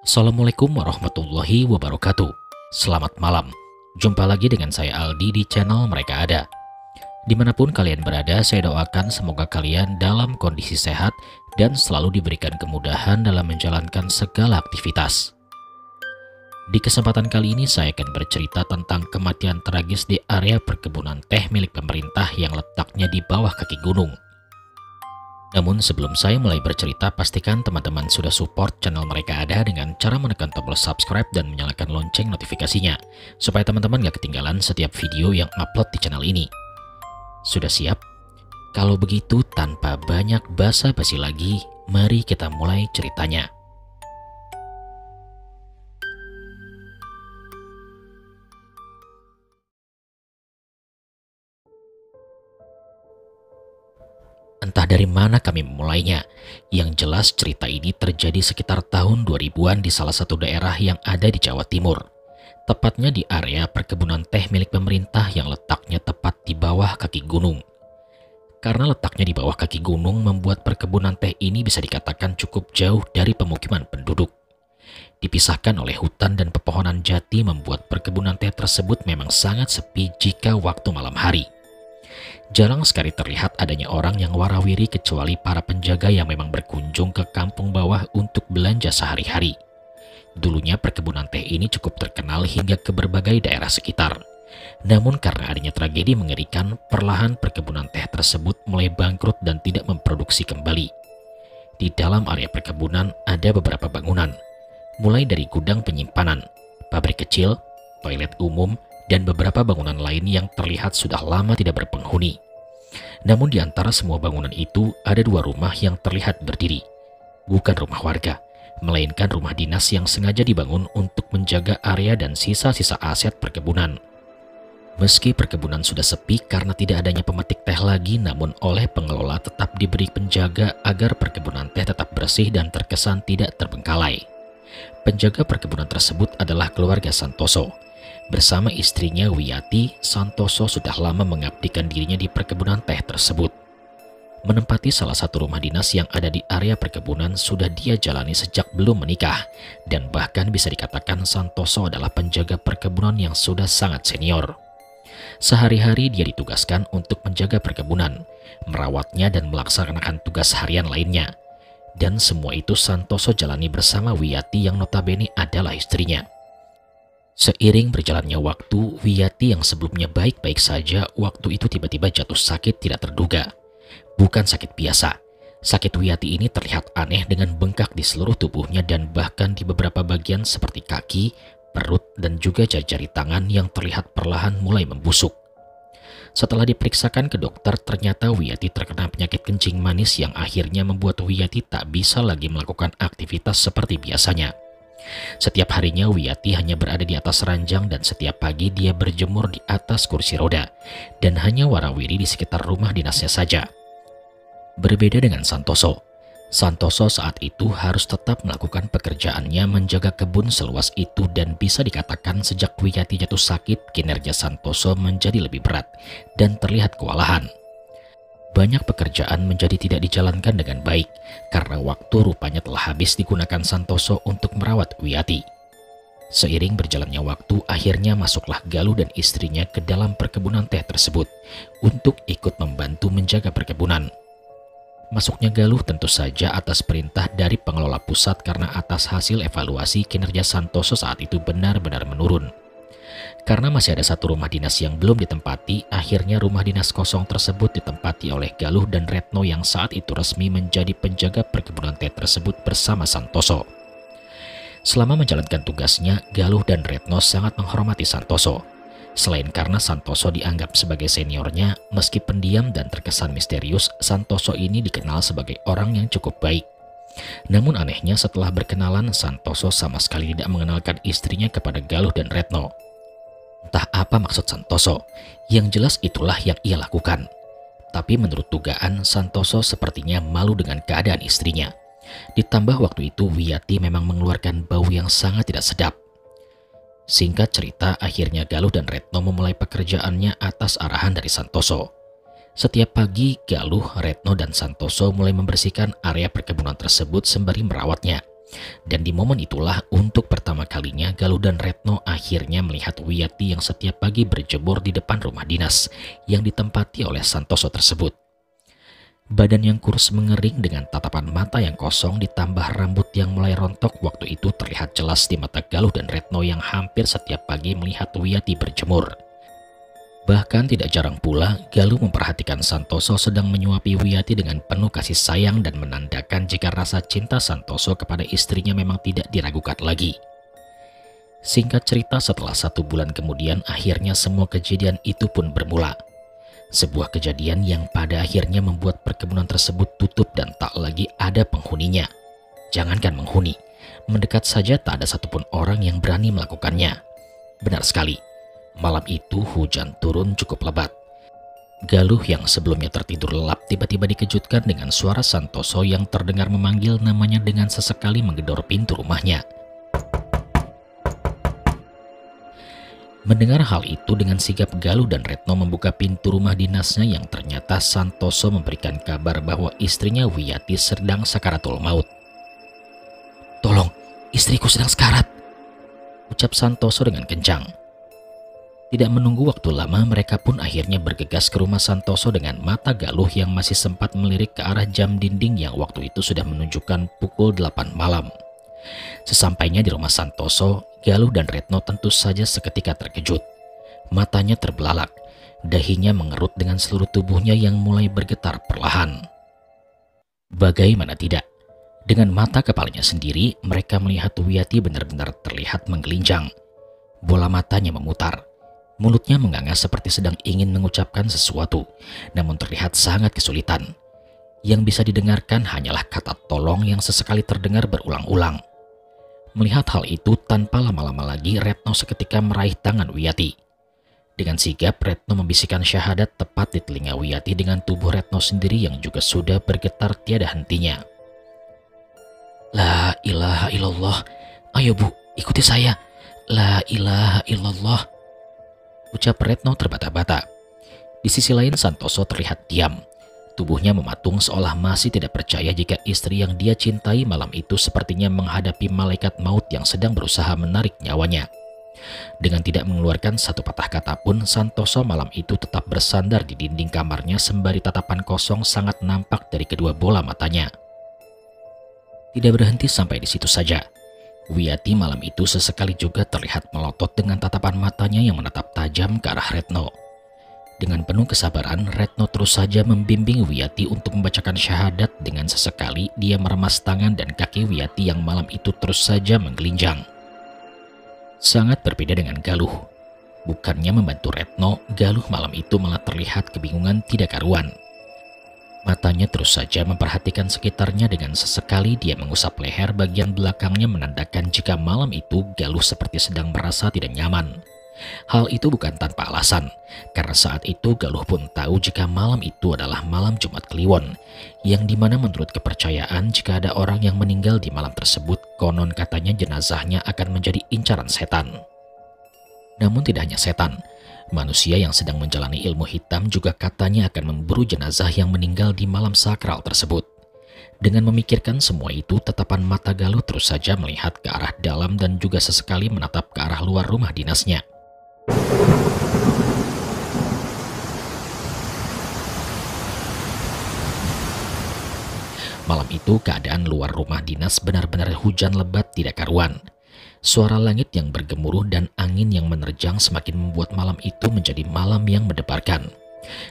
Assalamualaikum warahmatullahi wabarakatuh. Selamat malam. Jumpa lagi dengan saya Aldi di channel Mereka Ada. Dimanapun kalian berada, saya doakan semoga kalian dalam kondisi sehat dan selalu diberikan kemudahan dalam menjalankan segala aktivitas. Di kesempatan kali ini saya akan bercerita tentang kematian tragis di area perkebunan teh milik pemerintah yang letaknya di bawah kaki gunung. Namun sebelum saya mulai bercerita, pastikan teman-teman sudah support channel Mereka Ada dengan cara menekan tombol subscribe dan menyalakan lonceng notifikasinya, supaya teman-teman gak ketinggalan setiap video yang upload di channel ini. Sudah siap? Kalau begitu, tanpa banyak basa-basi lagi, mari kita mulai ceritanya. Entah dari mana kami memulainya, yang jelas cerita ini terjadi sekitar tahun 2000-an di salah satu daerah yang ada di Jawa Timur. Tepatnya di area perkebunan teh milik pemerintah yang letaknya tepat di bawah kaki gunung. Karena letaknya di bawah kaki gunung membuat perkebunan teh ini bisa dikatakan cukup jauh dari pemukiman penduduk. Dipisahkan oleh hutan dan pepohonan jati membuat perkebunan teh tersebut memang sangat sepi jika waktu malam hari. Jarang sekali terlihat adanya orang yang warawiri kecuali para penjaga yang memang berkunjung ke kampung bawah untuk belanja sehari-hari. Dulunya perkebunan teh ini cukup terkenal hingga ke berbagai daerah sekitar. Namun karena adanya tragedi mengerikan, perlahan perkebunan teh tersebut mulai bangkrut dan tidak memproduksi kembali. Di dalam area perkebunan ada beberapa bangunan, mulai dari gudang penyimpanan, pabrik kecil, toilet umum, dan beberapa bangunan lain yang terlihat sudah lama tidak berpenghuni. Namun di antara semua bangunan itu ada dua rumah yang terlihat berdiri. Bukan rumah warga, melainkan rumah dinas yang sengaja dibangun untuk menjaga area dan sisa-sisa aset perkebunan. Meski perkebunan sudah sepi karena tidak adanya pemetik teh lagi, namun oleh pengelola tetap diberi penjaga agar perkebunan teh tetap bersih dan terkesan tidak terbengkalai. Penjaga perkebunan tersebut adalah keluarga Santoso. Bersama istrinya Wiyati, Santoso sudah lama mengabdikan dirinya di perkebunan teh tersebut. Menempati salah satu rumah dinas yang ada di area perkebunan sudah dia jalani sejak belum menikah, dan bahkan bisa dikatakan Santoso adalah penjaga perkebunan yang sudah sangat senior. Sehari-hari dia ditugaskan untuk menjaga perkebunan, merawatnya dan melaksanakan tugas harian lainnya. Dan semua itu Santoso jalani bersama Wiyati yang notabene adalah istrinya. Seiring berjalannya waktu, Wiyati yang sebelumnya baik-baik saja waktu itu tiba-tiba jatuh sakit tidak terduga. Bukan sakit biasa. Sakit Wiyati ini terlihat aneh dengan bengkak di seluruh tubuhnya dan bahkan di beberapa bagian seperti kaki, perut, dan juga jari-jari tangan yang terlihat perlahan mulai membusuk. Setelah diperiksakan ke dokter, ternyata Wiyati terkena penyakit kencing manis yang akhirnya membuat Wiyati tak bisa lagi melakukan aktivitas seperti biasanya. Setiap harinya Wiyati hanya berada di atas ranjang dan setiap pagi dia berjemur di atas kursi roda dan hanya warawiri di sekitar rumah dinasnya saja. Berbeda dengan Santoso. Santoso saat itu harus tetap melakukan pekerjaannya menjaga kebun seluas itu dan bisa dikatakan sejak Wiyati jatuh sakit, kinerja Santoso menjadi lebih berat dan terlihat kewalahan. Banyak pekerjaan menjadi tidak dijalankan dengan baik karena waktu rupanya telah habis digunakan Santoso untuk merawat Wiyati. Seiring berjalannya waktu, akhirnya masuklah Galuh dan istrinya ke dalam perkebunan teh tersebut untuk ikut membantu menjaga perkebunan. Masuknya Galuh tentu saja atas perintah dari pengelola pusat karena atas hasil evaluasi kinerja Santoso saat itu benar-benar menurun. Karena masih ada satu rumah dinas yang belum ditempati, akhirnya rumah dinas kosong tersebut ditempati oleh Galuh dan Retno yang saat itu resmi menjadi penjaga perkebunan teh tersebut bersama Santoso. Selama menjalankan tugasnya, Galuh dan Retno sangat menghormati Santoso. Selain karena Santoso dianggap sebagai seniornya, meski pendiam dan terkesan misterius, Santoso ini dikenal sebagai orang yang cukup baik. Namun anehnya setelah berkenalan, Santoso sama sekali tidak mengenalkan istrinya kepada Galuh dan Retno. Entah apa maksud Santoso, yang jelas itulah yang ia lakukan. Tapi menurut dugaan, Santoso sepertinya malu dengan keadaan istrinya. Ditambah waktu itu Wiyati memang mengeluarkan bau yang sangat tidak sedap. Singkat cerita, akhirnya Galuh dan Retno memulai pekerjaannya atas arahan dari Santoso. Setiap pagi, Galuh, Retno, dan Santoso mulai membersihkan area perkebunan tersebut sembari merawatnya. Dan di momen itulah untuk pertama kalinya Galuh dan Retno akhirnya melihat Wiyati yang setiap pagi berjemur di depan rumah dinas yang ditempati oleh Santoso tersebut. Badan yang kurus mengering dengan tatapan mata yang kosong ditambah rambut yang mulai rontok waktu itu terlihat jelas di mata Galuh dan Retno yang hampir setiap pagi melihat Wiyati berjemur. Bahkan tidak jarang pula Galuh memperhatikan Santoso sedang menyuapi Wiyati dengan penuh kasih sayang dan menandakan jika rasa cinta Santoso kepada istrinya memang tidak diragukan lagi. Singkat cerita, setelah 1 bulan kemudian akhirnya semua kejadian itu pun bermula. Sebuah kejadian yang pada akhirnya membuat perkebunan tersebut tutup dan tak lagi ada penghuninya. Jangankan menghuni, mendekat saja tak ada satupun orang yang berani melakukannya. Benar sekali, malam itu hujan turun cukup lebat. Galuh yang sebelumnya tertidur lelap tiba-tiba dikejutkan dengan suara Santoso yang terdengar memanggil namanya dengan sesekali menggedor pintu rumahnya. Mendengar hal itu, dengan sigap Galuh dan Retno membuka pintu rumah dinasnya yang ternyata Santoso memberikan kabar bahwa istrinya Wiyati sedang sakaratul maut. "Tolong, istriku sedang sekarat," ucap Santoso dengan kencang. Tidak menunggu waktu lama, mereka pun akhirnya bergegas ke rumah Santoso dengan mata Galuh yang masih sempat melirik ke arah jam dinding yang waktu itu sudah menunjukkan pukul 8 malam. Sesampainya di rumah Santoso, Galuh dan Retno tentu saja seketika terkejut. Matanya terbelalak, dahinya mengerut dengan seluruh tubuhnya yang mulai bergetar perlahan. Bagaimana tidak, dengan mata kepalanya sendiri mereka melihat Wiyati benar-benar terlihat menggelinjang. Bola matanya memutar, mulutnya menganga seperti sedang ingin mengucapkan sesuatu, namun terlihat sangat kesulitan. Yang bisa didengarkan hanyalah kata tolong yang sesekali terdengar berulang-ulang. Melihat hal itu, tanpa lama-lama lagi Retno seketika meraih tangan Wiyati. Dengan sigap Retno membisikkan syahadat tepat di telinga Wiyati dengan tubuh Retno sendiri yang juga sudah bergetar tiada hentinya. "La ilaha illallah, ayo Bu, ikuti saya. La ilaha illallah," ucap Retno terbata-bata. Di sisi lain Santoso terlihat diam. Tubuhnya mematung seolah masih tidak percaya jika istri yang dia cintai malam itu sepertinya menghadapi malaikat maut yang sedang berusaha menarik nyawanya. Dengan tidak mengeluarkan satu patah kata pun, Santoso malam itu tetap bersandar di dinding kamarnya sembari tatapan kosong sangat nampak dari kedua bola matanya. Tidak berhenti sampai di situ saja. Wiyati malam itu sesekali juga terlihat melotot dengan tatapan matanya yang menatap tajam ke arah Retno. Dengan penuh kesabaran, Retno terus saja membimbing Wiyati untuk membacakan syahadat. Dengan sesekali dia meremas tangan dan kaki Wiyati yang malam itu terus saja menggelinjang. Sangat berbeda dengan Galuh. Bukannya membantu Retno, Galuh malam itu malah terlihat kebingungan tidak karuan. Matanya terus saja memperhatikan sekitarnya, dengan sesekali dia mengusap leher bagian belakangnya menandakan jika malam itu Galuh seperti sedang merasa tidak nyaman. Hal itu bukan tanpa alasan, karena saat itu Galuh pun tahu jika malam itu adalah malam Jumat Kliwon, yang dimana menurut kepercayaan jika ada orang yang meninggal di malam tersebut, konon katanya jenazahnya akan menjadi incaran setan. Namun tidak hanya setan, manusia yang sedang menjalani ilmu hitam juga katanya akan memburu jenazah yang meninggal di malam sakral tersebut. Dengan memikirkan semua itu, tatapan mata Galuh terus saja melihat ke arah dalam dan juga sesekali menatap ke arah luar rumah dinasnya. Malam itu keadaan luar rumah dinas benar-benar hujan lebat tidak karuan. Suara langit yang bergemuruh dan angin yang menerjang semakin membuat malam itu menjadi malam yang mendebarkan.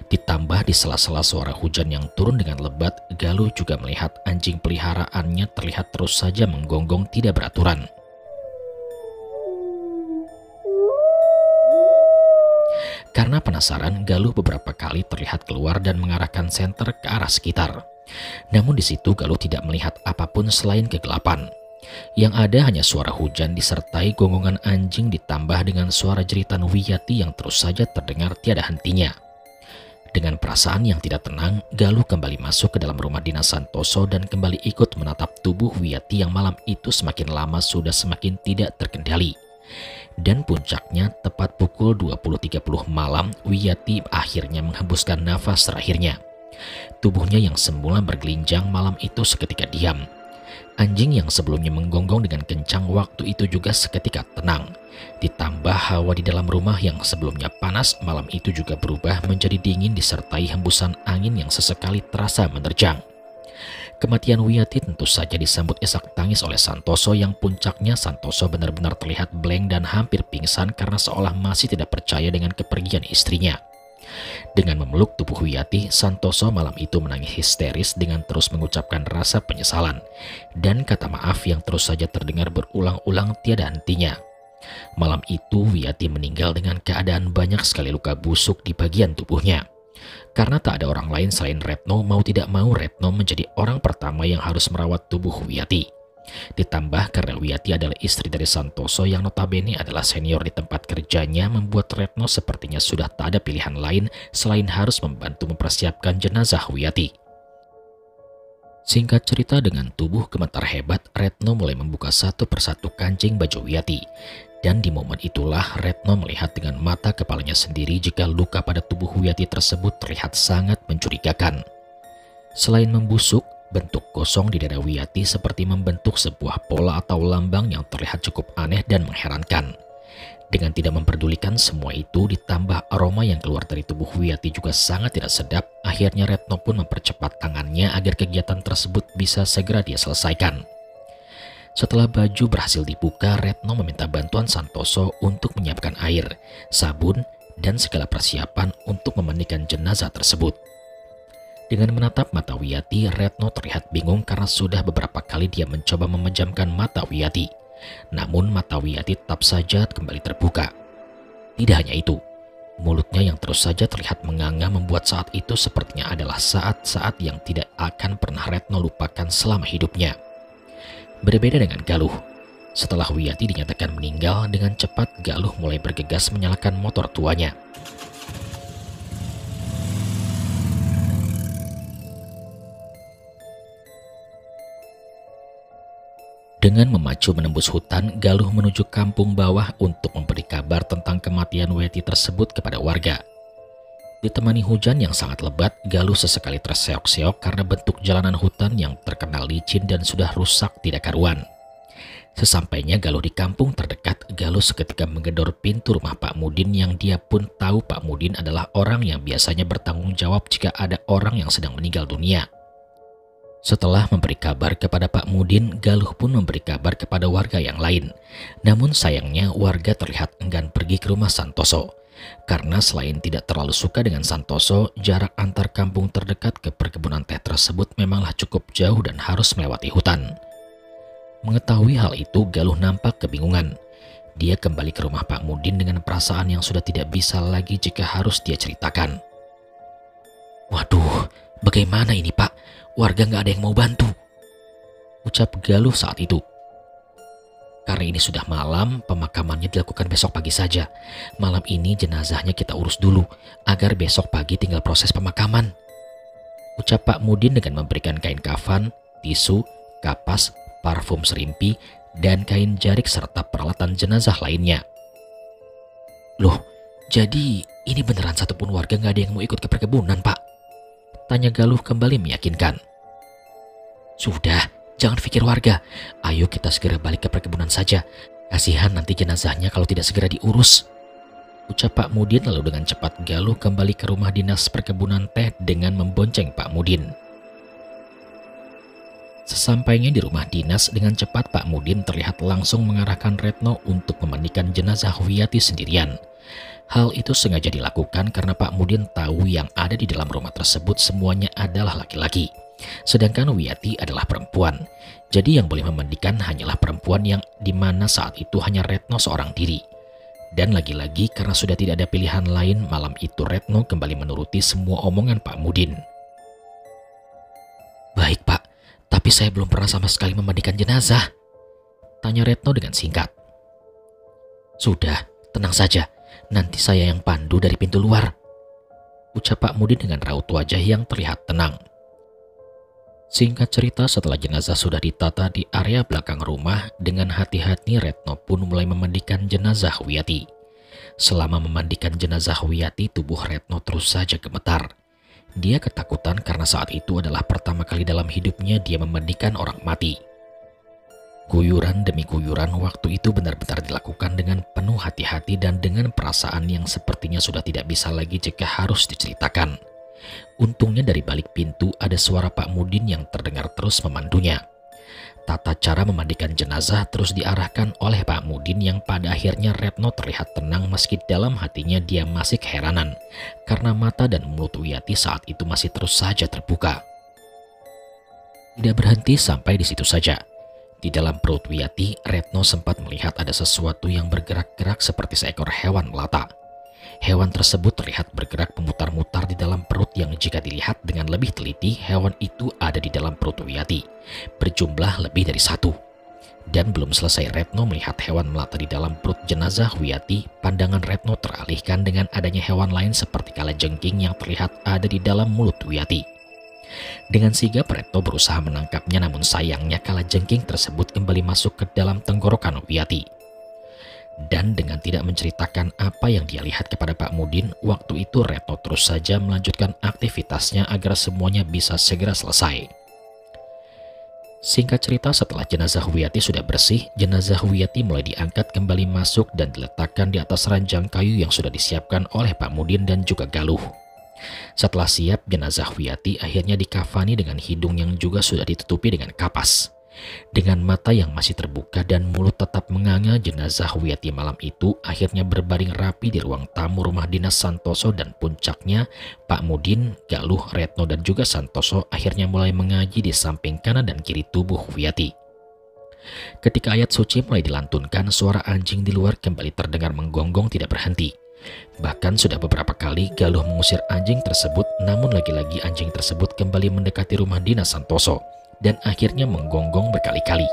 Ditambah di sela-sela suara hujan yang turun dengan lebat, Galuh juga melihat anjing peliharaannya terlihat terus saja menggonggong tidak beraturan. Karena penasaran, Galuh beberapa kali terlihat keluar dan mengarahkan senter ke arah sekitar. Namun di situ Galuh tidak melihat apapun selain kegelapan. Yang ada hanya suara hujan disertai gonggongan anjing ditambah dengan suara jeritan Wiyati yang terus saja terdengar tiada hentinya. Dengan perasaan yang tidak tenang, Galuh kembali masuk ke dalam rumah dinas Santoso dan kembali ikut menatap tubuh Wiyati yang malam itu semakin lama sudah semakin tidak terkendali. Dan puncaknya tepat pukul 20.30 malam, Wiyati akhirnya menghembuskan nafas terakhirnya. Tubuhnya yang semula bergelinjang malam itu seketika diam. Anjing yang sebelumnya menggonggong dengan kencang waktu itu juga seketika tenang. Ditambah hawa di dalam rumah yang sebelumnya panas malam itu juga berubah menjadi dingin disertai hembusan angin yang sesekali terasa menerjang. Kematian Wiyati tentu saja disambut isak tangis oleh Santoso yang puncaknya Santoso benar-benar terlihat blank dan hampir pingsan karena seolah masih tidak percaya dengan kepergian istrinya. Dengan memeluk tubuh Wiyati, Santoso malam itu menangis histeris dengan terus mengucapkan rasa penyesalan dan kata maaf yang terus saja terdengar berulang-ulang tiada hentinya. Malam itu Wiyati meninggal dengan keadaan banyak sekali luka busuk di bagian tubuhnya. Karena tak ada orang lain selain Retno, mau tidak mau Retno menjadi orang pertama yang harus merawat tubuh Wiyati. Ditambah karena Wiyati adalah istri dari Santoso yang notabene adalah senior di tempat kerjanya, membuat Retno sepertinya sudah tak ada pilihan lain selain harus membantu mempersiapkan jenazah Wiyati. Singkat cerita, dengan tubuh gemetar hebat, Retno mulai membuka satu persatu kancing baju Wiyati. Dan di momen itulah Retno melihat dengan mata kepalanya sendiri jika luka pada tubuh Wiyati tersebut terlihat sangat mencurigakan. Selain membusuk, bentuk kosong di dada Wiyati seperti membentuk sebuah pola atau lambang yang terlihat cukup aneh dan mengherankan. Dengan tidak memperdulikan semua itu, ditambah aroma yang keluar dari tubuh Wiyati juga sangat tidak sedap, akhirnya Retno pun mempercepat tangannya agar kegiatan tersebut bisa segera dia selesaikan. Setelah baju berhasil dibuka, Retno meminta bantuan Santoso untuk menyiapkan air, sabun, dan segala persiapan untuk memandikan jenazah tersebut. Dengan menatap mata Wiyati, Retno terlihat bingung karena sudah beberapa kali dia mencoba memejamkan mata Wiyati. Namun mata Wiyati tetap saja kembali terbuka. Tidak hanya itu, mulutnya yang terus saja terlihat menganga membuat saat itu sepertinya adalah saat-saat yang tidak akan pernah Retno lupakan selama hidupnya. Berbeda dengan Galuh. Setelah Wiyati dinyatakan meninggal, dengan cepat Galuh mulai bergegas menyalakan motor tuanya. Dengan memacu menembus hutan, Galuh menuju kampung bawah untuk memberi kabar tentang kematian Wiyati tersebut kepada warga. Ditemani hujan yang sangat lebat, Galuh sesekali terseok-seok karena bentuk jalanan hutan yang terkenal licin dan sudah rusak tidak karuan. Sesampainya Galuh di kampung terdekat, Galuh seketika menggedor pintu rumah Pak Mudin yang dia pun tahu Pak Mudin adalah orang yang biasanya bertanggung jawab jika ada orang yang sedang meninggal dunia. Setelah memberi kabar kepada Pak Mudin, Galuh pun memberi kabar kepada warga yang lain. Namun sayangnya warga terlihat enggan pergi ke rumah Santoso. Karena selain tidak terlalu suka dengan Santoso, jarak antar kampung terdekat ke perkebunan teh tersebut memanglah cukup jauh dan harus melewati hutan. Mengetahui hal itu, Galuh nampak kebingungan. Dia kembali ke rumah Pak Mudin dengan perasaan yang sudah tidak bisa lagi jika harus dia ceritakan. "Waduh, bagaimana ini Pak? Warga nggak ada yang mau bantu," ucap Galuh saat itu. "Karena ini sudah malam, pemakamannya dilakukan besok pagi saja. Malam ini jenazahnya kita urus dulu, agar besok pagi tinggal proses pemakaman," ucap Pak Mudin dengan memberikan kain kafan, tisu, kapas, parfum serimpi, dan kain jarik serta peralatan jenazah lainnya. "Loh, jadi ini beneran satupun warga nggak ada yang mau ikut ke perkebunan Pak?" tanya Galuh kembali meyakinkan. "Sudah, jangan pikir warga. Ayo kita segera balik ke perkebunan saja. Kasihan nanti jenazahnya kalau tidak segera diurus," ucap Pak Mudin. Lalu dengan cepat Galuh kembali ke rumah dinas perkebunan teh dengan membonceng Pak Mudin. Sesampainya di rumah dinas, dengan cepat Pak Mudin terlihat langsung mengarahkan Retno untuk memandikan jenazah Wiyati sendirian. Hal itu sengaja dilakukan karena Pak Mudin tahu yang ada di dalam rumah tersebut semuanya adalah laki-laki. Sedangkan Wiyati adalah perempuan. Jadi yang boleh memandikan hanyalah perempuan, yang dimana saat itu hanya Retno seorang diri. Dan lagi-lagi karena sudah tidak ada pilihan lain, malam itu Retno kembali menuruti semua omongan Pak Mudin. "Baik Pak, tapi saya belum pernah sama sekali memandikan jenazah," tanya Retno dengan singkat. "Sudah, tenang saja. Nanti saya yang pandu dari pintu luar," ucap Pak Mudin dengan raut wajah yang terlihat tenang. Singkat cerita, setelah jenazah sudah ditata di area belakang rumah, dengan hati-hati Retno pun mulai memandikan jenazah Wiyati. Selama memandikan jenazah Wiyati, tubuh Retno terus saja gemetar. Dia ketakutan karena saat itu adalah pertama kali dalam hidupnya dia memandikan orang mati. Guyuran demi guyuran waktu itu benar-benar dilakukan dengan penuh hati-hati dan dengan perasaan yang sepertinya sudah tidak bisa lagi jika harus diceritakan. Untungnya dari balik pintu ada suara Pak Mudin yang terdengar terus memandunya. Tata cara memandikan jenazah terus diarahkan oleh Pak Mudin yang pada akhirnya Retno terlihat tenang meski dalam hatinya dia masih keheranan karena mata dan mulut Wiyati saat itu masih terus saja terbuka. Tidak berhenti sampai di situ saja. Di dalam perut Wiyati, Retno sempat melihat ada sesuatu yang bergerak-gerak seperti seekor hewan melata. Hewan tersebut terlihat bergerak memutar-mutar di dalam perut yang jika dilihat dengan lebih teliti, hewan itu ada di dalam perut Wiyati, berjumlah lebih dari satu. Dan belum selesai Retno melihat hewan melata di dalam perut jenazah Wiyati, pandangan Retno teralihkan dengan adanya hewan lain seperti kalajengking yang terlihat ada di dalam mulut Wiyati. Dengan sigap Retno berusaha menangkapnya, namun sayangnya kalajengking tersebut kembali masuk ke dalam tenggorokan Wiyati. Dan dengan tidak menceritakan apa yang dia lihat kepada Pak Mudin, waktu itu Retno terus saja melanjutkan aktivitasnya agar semuanya bisa segera selesai. Singkat cerita, setelah jenazah Wiyati sudah bersih, jenazah Wiyati mulai diangkat kembali masuk dan diletakkan di atas ranjang kayu yang sudah disiapkan oleh Pak Mudin dan juga Galuh. Setelah siap, jenazah Wiyati akhirnya dikafani dengan hidung yang juga sudah ditutupi dengan kapas. Dengan mata yang masih terbuka dan mulut tetap menganga, jenazah Wiyati malam itu akhirnya berbaring rapi di ruang tamu rumah dinas Santoso dan puncaknya Pak Mudin, Galuh, Retno dan juga Santoso akhirnya mulai mengaji di samping kanan dan kiri tubuh Wiyati. Ketika ayat suci mulai dilantunkan, suara anjing di luar kembali terdengar menggonggong tidak berhenti. Bahkan sudah beberapa kali Galuh mengusir anjing tersebut, namun lagi-lagi anjing tersebut kembali mendekati rumah dinas Santoso dan akhirnya menggonggong berkali-kali.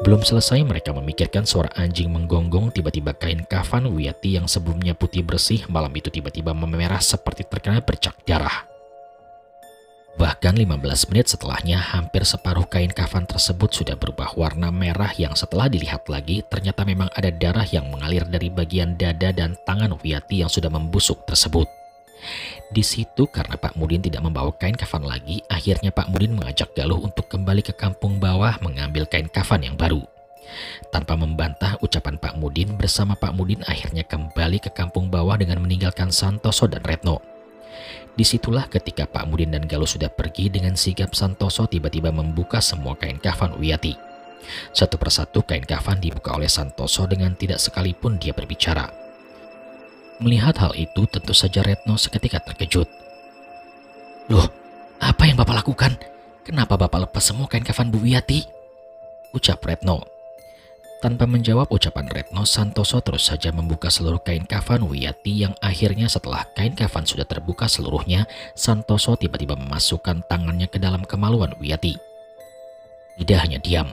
Belum selesai mereka memikirkan suara anjing menggonggong, tiba-tiba kain kafan Wiyati yang sebelumnya putih bersih malam itu tiba-tiba memerah seperti terkena bercak darah. Bahkan 15 menit setelahnya, hampir separuh kain kafan tersebut sudah berubah warna merah yang setelah dilihat lagi, ternyata memang ada darah yang mengalir dari bagian dada dan tangan Wiyati yang sudah membusuk tersebut. Di situ karena Pak Mudin tidak membawa kain kafan lagi, akhirnya Pak Mudin mengajak Galuh untuk kembali ke kampung bawah mengambil kain kafan yang baru. Tanpa membantah ucapan Pak Mudin, bersama Pak Mudin akhirnya kembali ke kampung bawah dengan meninggalkan Santoso dan Retno. Disitulah ketika Pak Mudin dan Galuh sudah pergi, dengan sigap Santoso tiba-tiba membuka semua kain kafan Wiyati. Satu persatu kain kafan dibuka oleh Santoso dengan tidak sekalipun dia berbicara. Melihat hal itu tentu saja Retno seketika terkejut. "Loh, apa yang Bapak lakukan? Kenapa Bapak lepas semua kain kafan Bu Wiyati?" ucap Retno. Tanpa menjawab ucapan Retno, Santoso terus saja membuka seluruh kain kafan Wiyati yang akhirnya setelah kain kafan sudah terbuka seluruhnya, Santoso tiba-tiba memasukkan tangannya ke dalam kemaluan Wiyati. Tidak hanya diam,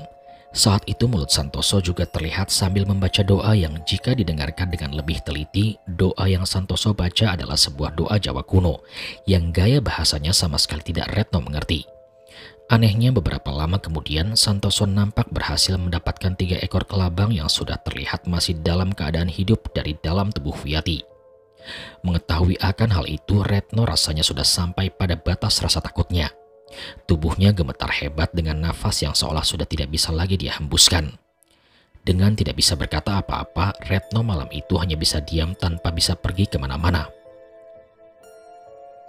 saat itu mulut Santoso juga terlihat sambil membaca doa yang jika didengarkan dengan lebih teliti, doa yang Santoso baca adalah sebuah doa Jawa kuno yang gaya bahasanya sama sekali tidak Retno mengerti. Anehnya beberapa lama kemudian Santoso nampak berhasil mendapatkan 3 ekor kelabang yang sudah terlihat masih dalam keadaan hidup dari dalam tubuh Wiyati. Mengetahui akan hal itu, Retno rasanya sudah sampai pada batas rasa takutnya. Tubuhnya gemetar hebat dengan nafas yang seolah sudah tidak bisa lagi dia hembuskan. Dengan tidak bisa berkata apa-apa, Retno malam itu hanya bisa diam tanpa bisa pergi kemana-mana.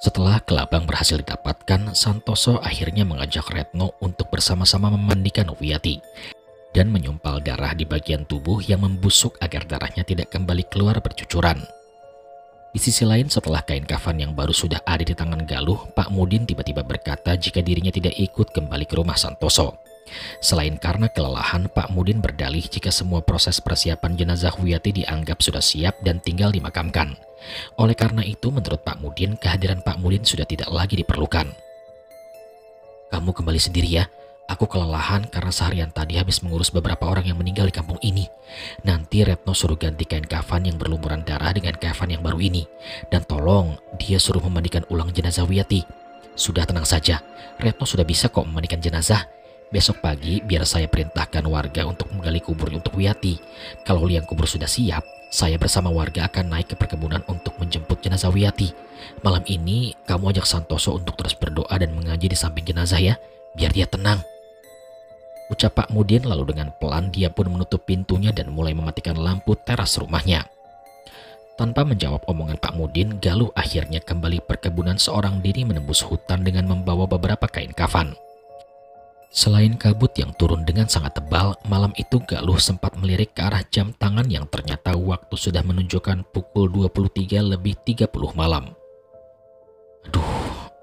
Setelah kelabang berhasil didapatkan, Santoso akhirnya mengajak Retno untuk bersama-sama memandikan Wiyati dan menyumpal darah di bagian tubuh yang membusuk agar darahnya tidak kembali keluar bercucuran. Di sisi lain, setelah kain kafan yang baru sudah ada di tangan Galuh, Pak Mudin tiba-tiba berkata jika dirinya tidak ikut kembali ke rumah Santoso. Selain karena kelelahan, Pak Mudin berdalih jika semua proses persiapan jenazah Wiyati dianggap sudah siap dan tinggal dimakamkan. Oleh karena itu, menurut Pak Mudin, kehadiran Pak Mudin sudah tidak lagi diperlukan. "Kamu kembali sendiri ya. Aku kelelahan karena seharian tadi habis mengurus beberapa orang yang meninggal di kampung ini. Nanti Retno suruh ganti kain kafan yang berlumuran darah dengan kafan yang baru ini. Dan tolong dia suruh memandikan ulang jenazah Wiyati. Sudah, tenang saja. Retno sudah bisa kok memandikan jenazah. Besok pagi biar saya perintahkan warga untuk menggali kubur untuk Wiyati. Kalau liang kubur sudah siap, saya bersama warga akan naik ke perkebunan untuk menjemput jenazah Wiyati. Malam ini kamu ajak Santoso untuk terus berdoa dan mengaji di samping jenazah ya, biar dia tenang." Ucap Pak Mudin, lalu dengan pelan dia pun menutup pintunya dan mulai mematikan lampu teras rumahnya. Tanpa menjawab omongan Pak Mudin, Galuh akhirnya kembali perkebunan seorang diri menembus hutan dengan membawa beberapa kain kafan. Selain kabut yang turun dengan sangat tebal, malam itu Galuh sempat melirik ke arah jam tangan yang ternyata waktu sudah menunjukkan pukul 23:30 malam. Aduh,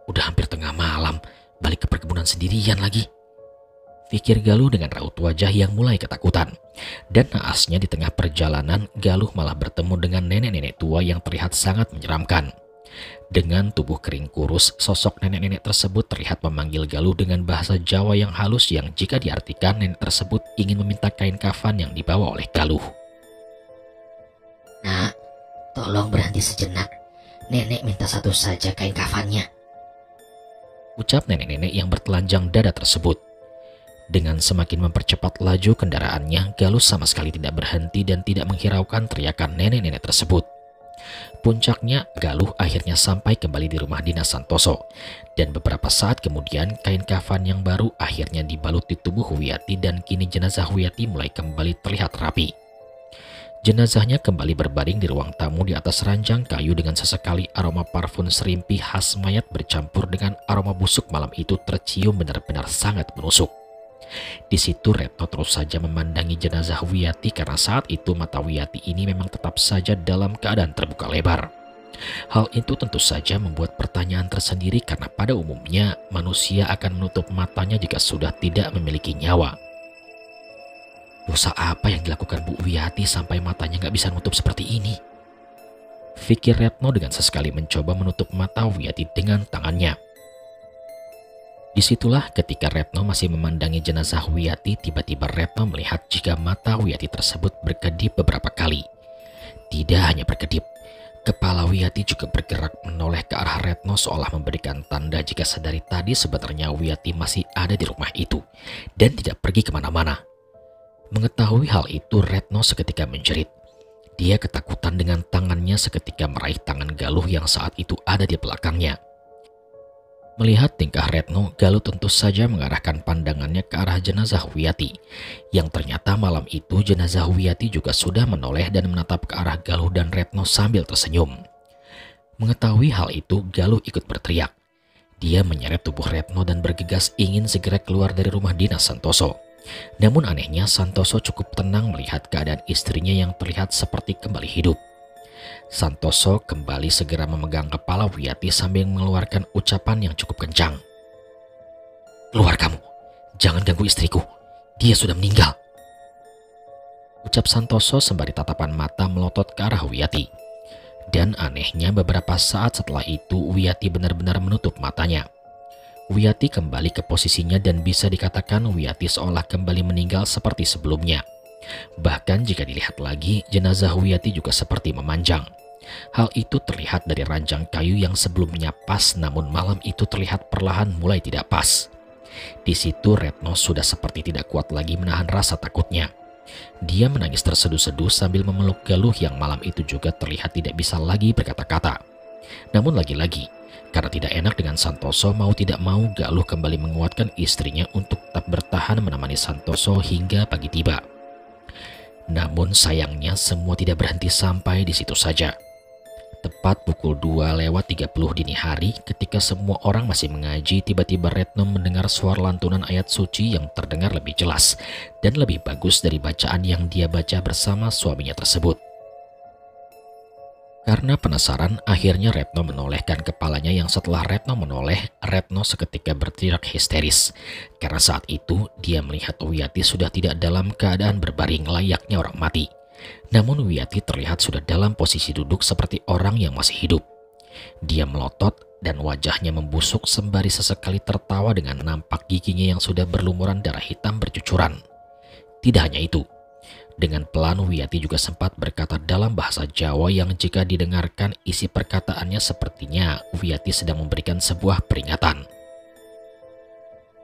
udah hampir tengah malam, balik ke perkebunan sendirian lagi, pikir Galuh dengan raut wajah yang mulai ketakutan. Dan naasnya di tengah perjalanan, Galuh malah bertemu dengan nenek-nenek tua yang terlihat sangat menyeramkan. Dengan tubuh kering kurus, sosok nenek-nenek tersebut terlihat memanggil Galuh dengan bahasa Jawa yang halus yang jika diartikan nenek tersebut ingin meminta kain kafan yang dibawa oleh Galuh. Nak, tolong berhenti sejenak. Nenek minta satu saja kain kafannya, ucap nenek-nenek yang bertelanjang dada tersebut. Dengan semakin mempercepat laju kendaraannya, Galuh sama sekali tidak berhenti dan tidak menghiraukan teriakan nenek-nenek tersebut. Puncaknya, Galuh akhirnya sampai kembali di rumah dinas Santoso. Dan beberapa saat kemudian, kain kafan yang baru akhirnya dibalut di tubuh Wiyati dan kini jenazah Wiyati mulai kembali terlihat rapi. Jenazahnya kembali berbaring di ruang tamu di atas ranjang kayu dengan sesekali aroma parfum serimpi khas mayat bercampur dengan aroma busuk malam itu tercium benar-benar sangat menusuk. Di situ Retno terus saja memandangi jenazah Wiyati karena saat itu mata Wiyati ini memang tetap saja dalam keadaan terbuka lebar. Hal itu tentu saja membuat pertanyaan tersendiri karena pada umumnya manusia akan menutup matanya jika sudah tidak memiliki nyawa. Dosa apa yang dilakukan Bu Wiyati sampai matanya nggak bisa menutup seperti ini? Pikir Retno dengan sesekali mencoba menutup mata Wiyati dengan tangannya. Disitulah ketika Retno masih memandangi jenazah Wiyati, tiba-tiba Retno melihat jika mata Wiyati tersebut berkedip beberapa kali. Tidak hanya berkedip, kepala Wiyati juga bergerak menoleh ke arah Retno seolah memberikan tanda jika sedari tadi sebenarnya Wiyati masih ada di rumah itu dan tidak pergi kemana-mana. Mengetahui hal itu, Retno seketika menjerit. Dia ketakutan dengan tangannya seketika meraih tangan Galuh yang saat itu ada di belakangnya. Melihat tingkah Retno, Galuh tentu saja mengarahkan pandangannya ke arah jenazah Wiyati. Yang ternyata malam itu jenazah Wiyati juga sudah menoleh dan menatap ke arah Galuh dan Retno sambil tersenyum. Mengetahui hal itu, Galuh ikut berteriak. Dia menyeret tubuh Retno dan bergegas ingin segera keluar dari rumah dinas Santoso. Namun anehnya Santoso cukup tenang melihat keadaan istrinya yang terlihat seperti kembali hidup. Santoso kembali segera memegang kepala Wiyati sambil mengeluarkan ucapan yang cukup kencang. Keluar kamu, jangan ganggu istriku, dia sudah meninggal. Ucap Santoso sembari tatapan mata melotot ke arah Wiyati. Dan anehnya beberapa saat setelah itu Wiyati benar-benar menutup matanya. Wiyati kembali ke posisinya dan bisa dikatakan Wiyati seolah kembali meninggal seperti sebelumnya. Bahkan jika dilihat lagi, jenazah Wiyati juga seperti memanjang. Hal itu terlihat dari ranjang kayu yang sebelumnya pas, namun malam itu terlihat perlahan mulai tidak pas. Di situ Retno sudah seperti tidak kuat lagi menahan rasa takutnya. Dia menangis terseduh-seduh sambil memeluk Galuh yang malam itu juga terlihat tidak bisa lagi berkata-kata. Namun lagi-lagi, karena tidak enak dengan Santoso, mau tidak mau Galuh kembali menguatkan istrinya untuk tetap bertahan menemani Santoso hingga pagi tiba. Namun sayangnya semua tidak berhenti sampai di situ saja. Tepat pukul 2:30 dini hari, ketika semua orang masih mengaji, tiba-tiba Retno mendengar suara lantunan ayat suci yang terdengar lebih jelas dan lebih bagus dari bacaan yang dia baca bersama suaminya tersebut. Karena penasaran, akhirnya Retno menolehkan kepalanya yang setelah Retno menoleh, Retno seketika berteriak histeris. Karena saat itu dia melihat Wiyati sudah tidak dalam keadaan berbaring layaknya orang mati. Namun Wiyati terlihat sudah dalam posisi duduk seperti orang yang masih hidup. Dia melotot dan wajahnya membusuk sembari sesekali tertawa dengan nampak giginya yang sudah berlumuran darah hitam bercucuran. Tidak hanya itu, dengan pelan Wiyati juga sempat berkata dalam bahasa Jawa yang jika didengarkan isi perkataannya sepertinya Wiyati sedang memberikan sebuah peringatan.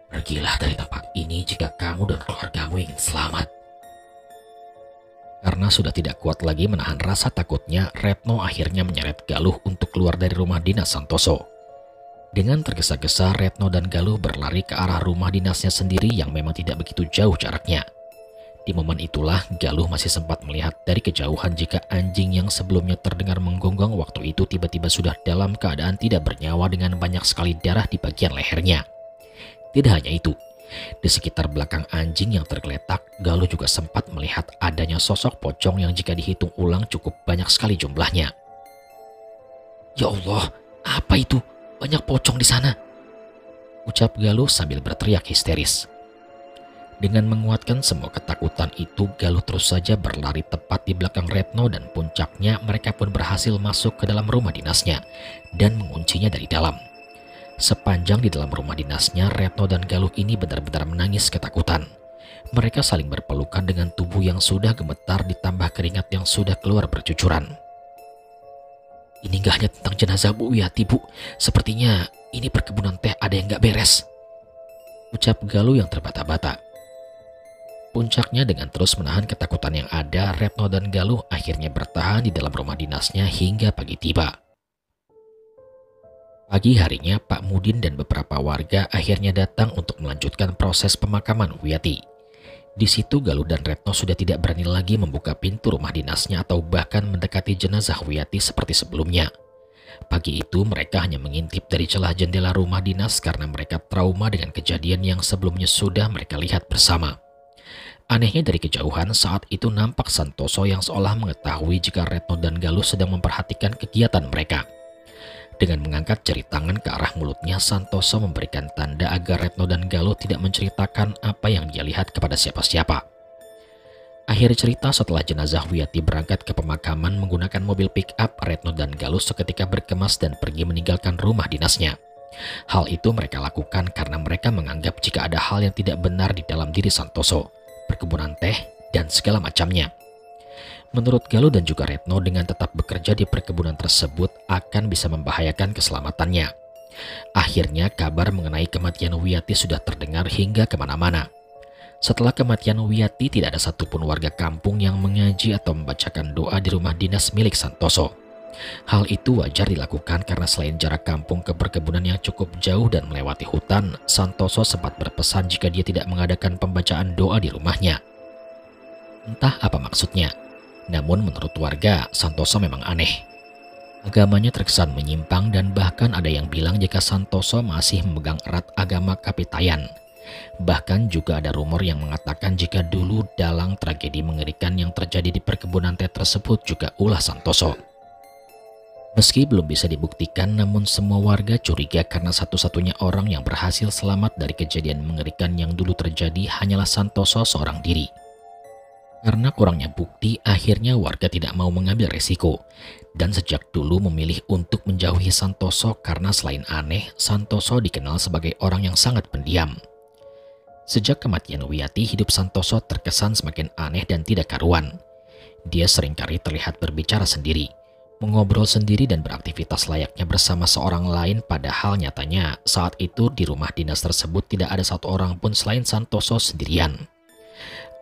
Pergilah dari tempat ini jika kamu dan keluargamu ingin selamat. Karena sudah tidak kuat lagi menahan rasa takutnya, Retno akhirnya menyeret Galuh untuk keluar dari rumah dinas Santoso. Dengan tergesa-gesa, Retno dan Galuh berlari ke arah rumah dinasnya sendiri yang memang tidak begitu jauh jaraknya. Di momen itulah Galuh masih sempat melihat dari kejauhan jika anjing yang sebelumnya terdengar menggonggong waktu itu tiba-tiba sudah dalam keadaan tidak bernyawa dengan banyak sekali darah di bagian lehernya. Tidak hanya itu, di sekitar belakang anjing yang tergeletak, Galuh juga sempat melihat adanya sosok pocong yang jika dihitung ulang cukup banyak sekali jumlahnya. "Ya Allah, apa itu? Banyak pocong di sana," ucap Galuh sambil berteriak histeris. Dengan menguatkan semua ketakutan itu, Galuh terus saja berlari tepat di belakang Retno dan puncaknya mereka pun berhasil masuk ke dalam rumah dinasnya dan menguncinya dari dalam. Sepanjang di dalam rumah dinasnya, Retno dan Galuh ini benar-benar menangis ketakutan. Mereka saling berpelukan dengan tubuh yang sudah gemetar ditambah keringat yang sudah keluar bercucuran. "Ini gak hanya tentang jenazah Bu Wiyati, Bu. Sepertinya ini perkebunan teh ada yang gak beres," ucap Galuh yang terbata-bata. Puncaknya dengan terus menahan ketakutan yang ada, Retno dan Galuh akhirnya bertahan di dalam rumah dinasnya hingga pagi tiba. Pagi harinya, Pak Mudin dan beberapa warga akhirnya datang untuk melanjutkan proses pemakaman Wiyati. Di situ Galuh dan Retno sudah tidak berani lagi membuka pintu rumah dinasnya atau bahkan mendekati jenazah Wiyati seperti sebelumnya. Pagi itu mereka hanya mengintip dari celah jendela rumah dinas karena mereka trauma dengan kejadian yang sebelumnya sudah mereka lihat bersama. Anehnya dari kejauhan saat itu nampak Santoso yang seolah mengetahui jika Retno dan Galuh sedang memperhatikan kegiatan mereka. Dengan mengangkat jari tangan ke arah mulutnya, Santoso memberikan tanda agar Retno dan Galuh tidak menceritakan apa yang dia lihat kepada siapa-siapa. Akhir cerita, setelah jenazah Wiyati berangkat ke pemakaman menggunakan mobil pick-up, Retno dan Galuh seketika berkemas dan pergi meninggalkan rumah dinasnya. Hal itu mereka lakukan karena mereka menganggap jika ada hal yang tidak benar di dalam diri Santoso, perkebunan teh, dan segala macamnya. Menurut Galuh dan juga Retno, dengan tetap bekerja di perkebunan tersebut akan bisa membahayakan keselamatannya. Akhirnya kabar mengenai kematian Wiyati sudah terdengar hingga kemana-mana. Setelah kematian Wiyati, tidak ada satupun warga kampung yang mengaji atau membacakan doa di rumah dinas milik Santoso. Hal itu wajar dilakukan karena selain jarak kampung ke perkebunan yang cukup jauh dan melewati hutan, Santoso sempat berpesan jika dia tidak mengadakan pembacaan doa di rumahnya. Entah apa maksudnya, namun menurut warga, Santoso memang aneh. Agamanya terkesan menyimpang dan bahkan ada yang bilang jika Santoso masih memegang erat agama Kapitayan. Bahkan juga ada rumor yang mengatakan jika dulu dalang tragedi mengerikan yang terjadi di perkebunan teh tersebut juga ulah Santoso. Meski belum bisa dibuktikan, namun semua warga curiga karena satu-satunya orang yang berhasil selamat dari kejadian mengerikan yang dulu terjadi hanyalah Santoso seorang diri. Karena kurangnya bukti, akhirnya warga tidak mau mengambil resiko dan sejak dulu memilih untuk menjauhi Santoso karena selain aneh, Santoso dikenal sebagai orang yang sangat pendiam. Sejak kematian Wiyati, hidup Santoso terkesan semakin aneh dan tidak karuan. Dia seringkali terlihat berbicara sendiri, mengobrol sendiri dan beraktivitas layaknya bersama seorang lain, padahal nyatanya saat itu di rumah dinas tersebut tidak ada satu orang pun selain Santoso sendirian.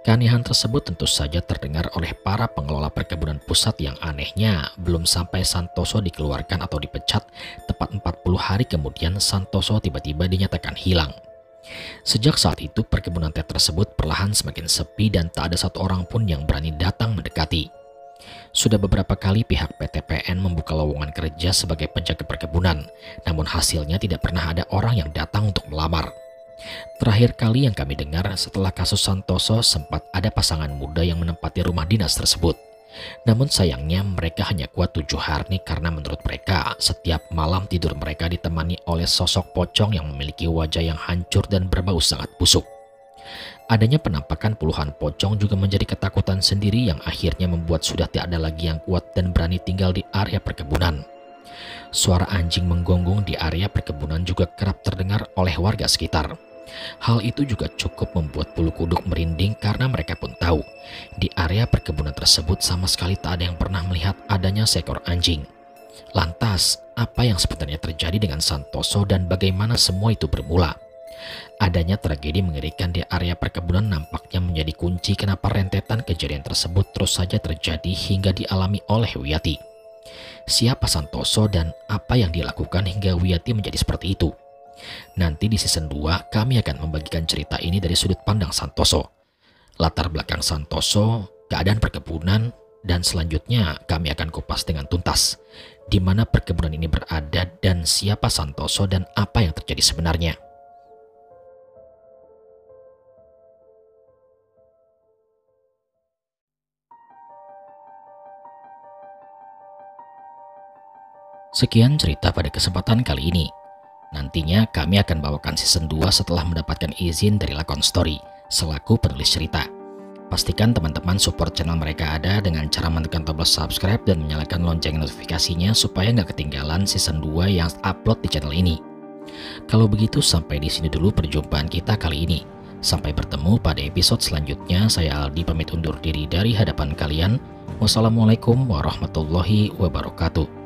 Keanehan tersebut tentu saja terdengar oleh para pengelola perkebunan pusat yang anehnya belum sampai Santoso dikeluarkan atau dipecat, tepat 40 hari kemudian Santoso tiba-tiba dinyatakan hilang. Sejak saat itu perkebunan teh tersebut perlahan semakin sepi dan tak ada satu orang pun yang berani datang mendekati. Sudah beberapa kali pihak PT PN membuka lowongan kerja sebagai penjaga perkebunan, namun hasilnya tidak pernah ada orang yang datang untuk melamar. Terakhir kali yang kami dengar setelah kasus Santoso sempat ada pasangan muda yang menempati rumah dinas tersebut. Namun sayangnya mereka hanya kuat 7 hari karena menurut mereka setiap malam tidur mereka ditemani oleh sosok pocong yang memiliki wajah yang hancur dan berbau sangat busuk. Adanya penampakan puluhan pocong juga menjadi ketakutan sendiri yang akhirnya membuat sudah tidak ada lagi yang kuat dan berani tinggal di area perkebunan. Suara anjing menggonggong di area perkebunan juga kerap terdengar oleh warga sekitar. Hal itu juga cukup membuat bulu kuduk merinding karena mereka pun tahu di area perkebunan tersebut sama sekali tak ada yang pernah melihat adanya seekor anjing. Lantas, apa yang sebenarnya terjadi dengan Santoso dan bagaimana semua itu bermula? Adanya tragedi mengerikan di area perkebunan nampaknya menjadi kunci kenapa rentetan kejadian tersebut terus saja terjadi hingga dialami oleh Wiyati. siapa Santoso dan apa yang dilakukan hingga Wiyati menjadi seperti itu. Nanti di season 2 kami akan membagikan cerita ini dari sudut pandang Santoso, latar belakang Santoso, keadaan perkebunan, dan selanjutnya kami akan kupas dengan tuntas di mana perkebunan ini berada dan siapa Santoso dan apa yang terjadi sebenarnya. Sekian cerita pada kesempatan kali ini. Nantinya kami akan bawakan season 2 setelah mendapatkan izin dari Lakon Story selaku penulis cerita. Pastikan teman-teman support channel mereka ada dengan cara menekan tombol subscribe dan menyalakan lonceng notifikasinya supaya nggak ketinggalan season 2 yang upload di channel ini. Kalau begitu sampai di sini dulu perjumpaan kita kali ini. Sampai bertemu pada episode selanjutnya. Saya Aldi pamit undur diri dari hadapan kalian. Wassalamualaikum warahmatullahi wabarakatuh.